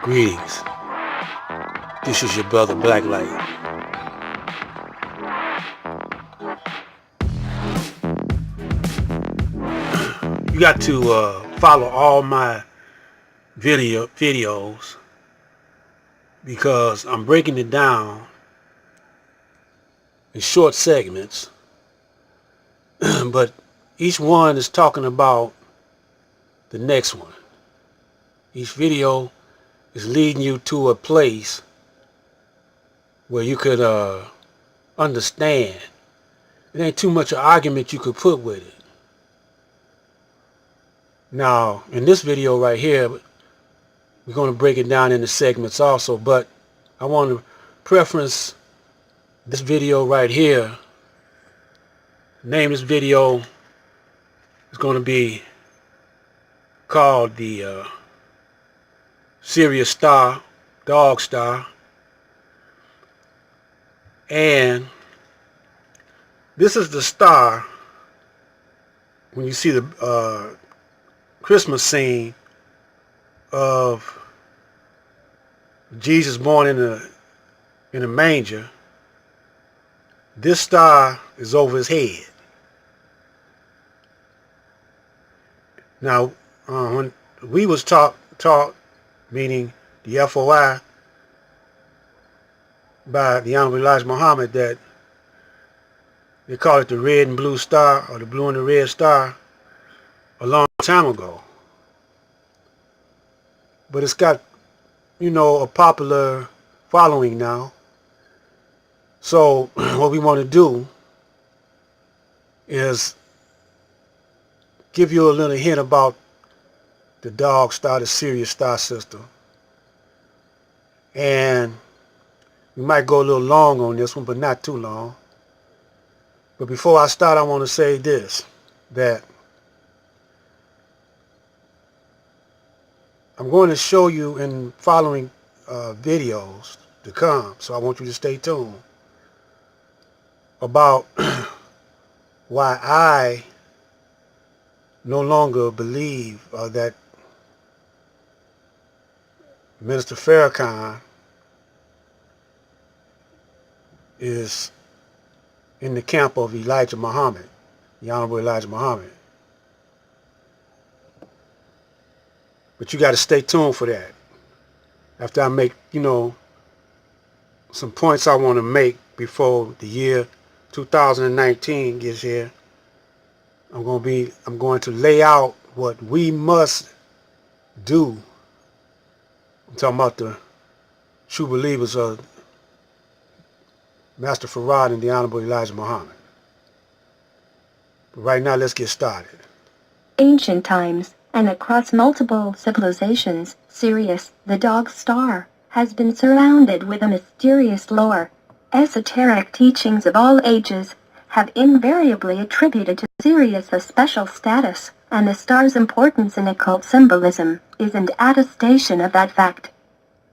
Greetings. This is your brother Blacklight. You got to follow all my videos because I'm breaking it down in short segments, but each one is talking about the next one. Each video is leading you to a place where you could understand. It ain't too much of argument you could put with it. Now, in this video right here, we're going to break it down into segments also, but I want to preference this video right here. The name of this video is going to be called the Sirius Star, Dog Star. And this is the star when you see the Christmas scene of Jesus born in a manger. This star is over his head. Now, when we was taught, meaning the FOI, by the Honorable Elijah Muhammad, that they call it the red and blue star, or the blue and the red star, a long time ago. But it's got, a popular following now. So what we want to do is give you a little hint about the Dogg Star, the Sirius Star system. And we might go a little long on this one, but not too long. But before I start, I want to say this, that I'm going to show you in following videos to come, so I want you to stay tuned, about why I no longer believe that Minister Farrakhan is in the camp of Elijah Muhammad, the Honorable Elijah Muhammad. But you got to stay tuned for that. After I make, some points I want to make before the year 2019 gets here, I'm going to lay out what we must do. I'm talking about the true believers of Master Farad and the Honorable Elijah Muhammad. But right now, let's get started. Ancient times, and across multiple civilizations, Sirius, the Dog Star, has been surrounded with a mysterious lore. Esoteric teachings of all ages have invariably attributed to Sirius a special status, and the star's importance in occult symbolism is an attestation of that fact.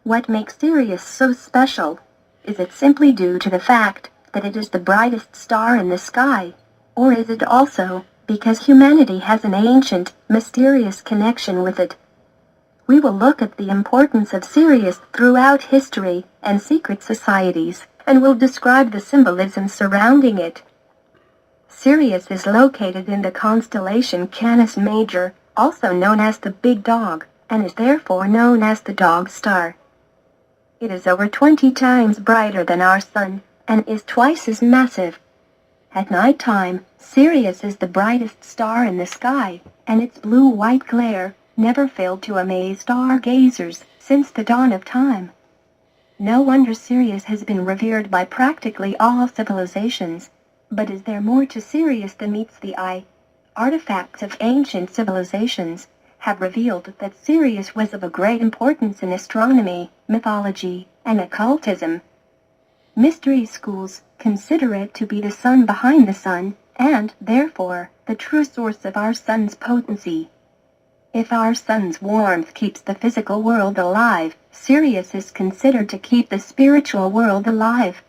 What makes Sirius so special? Is it simply due to the fact that it is the brightest star in the sky? Or is it also because humanity has an ancient, mysterious connection with it? We will look at the importance of Sirius throughout history and secret societies, and will describe the symbolism surrounding it. Sirius is located in the constellation Canis Major, also known as the Big Dog, and is therefore known as the Dog Star. It is over 20 times brighter than our sun, and is twice as massive. At night time, Sirius is the brightest star in the sky, and its blue-white glare never failed to amaze stargazers since the dawn of time. No wonder Sirius has been revered by practically all civilizations. But is there more to Sirius than meets the eye? Artifacts of ancient civilizations have revealed that Sirius was of a great importance in astronomy, mythology, and occultism. Mystery schools consider it to be the sun behind the sun, and, therefore, the true source of our sun's potency. If our sun's warmth keeps the physical world alive, Sirius is considered to keep the spiritual world alive.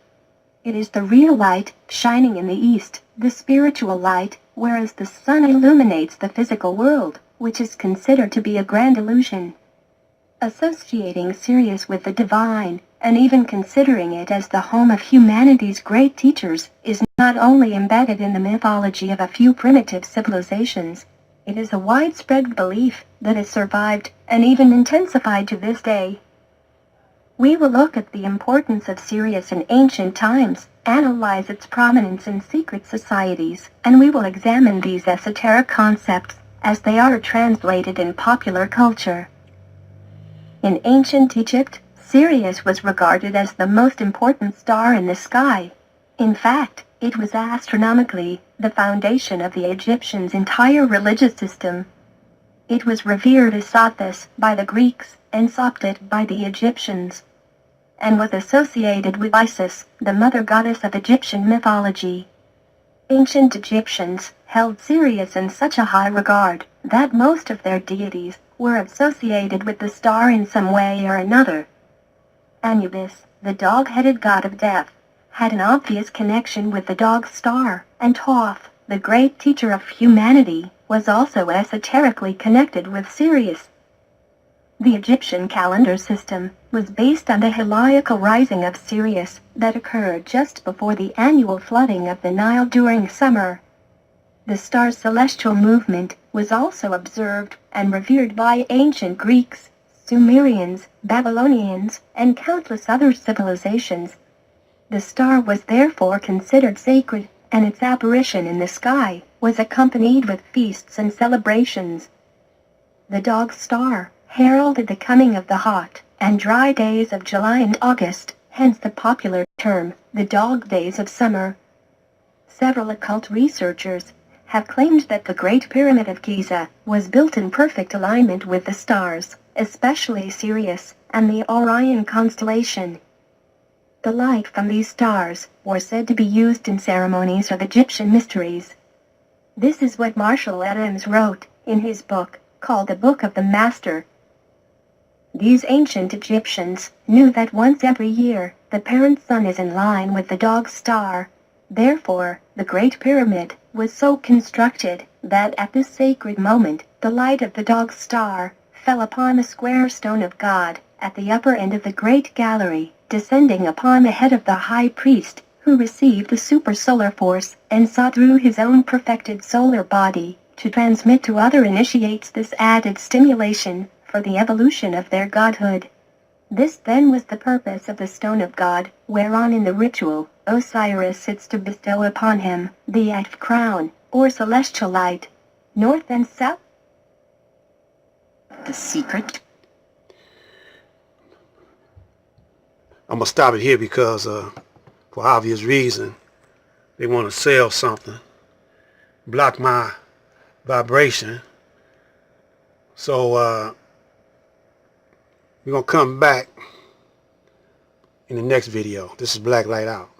It is the real light, shining in the east, the spiritual light, whereas the sun illuminates the physical world, which is considered to be a grand illusion. Associating Sirius with the divine, and even considering it as the home of humanity's great teachers, is not only embedded in the mythology of a few primitive civilizations, it is a widespread belief that has survived and even intensified to this day. We will look at the importance of Sirius in ancient times, analyze its prominence in secret societies, and we will examine these esoteric concepts as they are translated in popular culture. In ancient Egypt, Sirius was regarded as the most important star in the sky. In fact, it was astronomically the foundation of the Egyptians' entire religious system. It was revered as Sothis by the Greeks and Sopdet by the Egyptians, and was associated with Isis, the mother goddess of Egyptian mythology. Ancient Egyptians held Sirius in such a high regard that most of their deities were associated with the star in some way or another. Anubis, the dog-headed god of death, had an obvious connection with the dog star, and Thoth, the great teacher of humanity, was also esoterically connected with Sirius. The Egyptian calendar system was based on the heliacal rising of Sirius that occurred just before the annual flooding of the Nile during summer. The star's celestial movement was also observed and revered by ancient Greeks, Sumerians, Babylonians, and countless other civilizations. The star was therefore considered sacred, and its apparition in the sky was accompanied with feasts and celebrations. The dog star heralded the coming of the hot and dry days of July and August, hence the popular term, the Dogg Days of summer. Several occult researchers have claimed that the Great Pyramid of Giza was built in perfect alignment with the stars, especially Sirius and the Orion constellation. The light from these stars was said to be used in ceremonies of Egyptian mysteries. This is what Marshall Adams wrote in his book, called the Book of the Master. These ancient Egyptians knew that once every year, the parent sun is in line with the dog star. Therefore, the Great Pyramid was so constructed that at this sacred moment, the light of the dog star fell upon the square stone of God at the upper end of the Great Gallery, descending upon the head of the high priest, who received the supersolar force and saw through his own perfected solar body to transmit to other initiates this added stimulation for the evolution of their godhood. This then was the purpose of the stone of God, whereon in the ritual, Osiris sits to bestow upon him the eighth crown, or celestial light. North and south. The secret. I'm gonna stop it here because for obvious reason they want to sell something, block my vibration. So we're gonna come back in the next video. This is Black Light Out.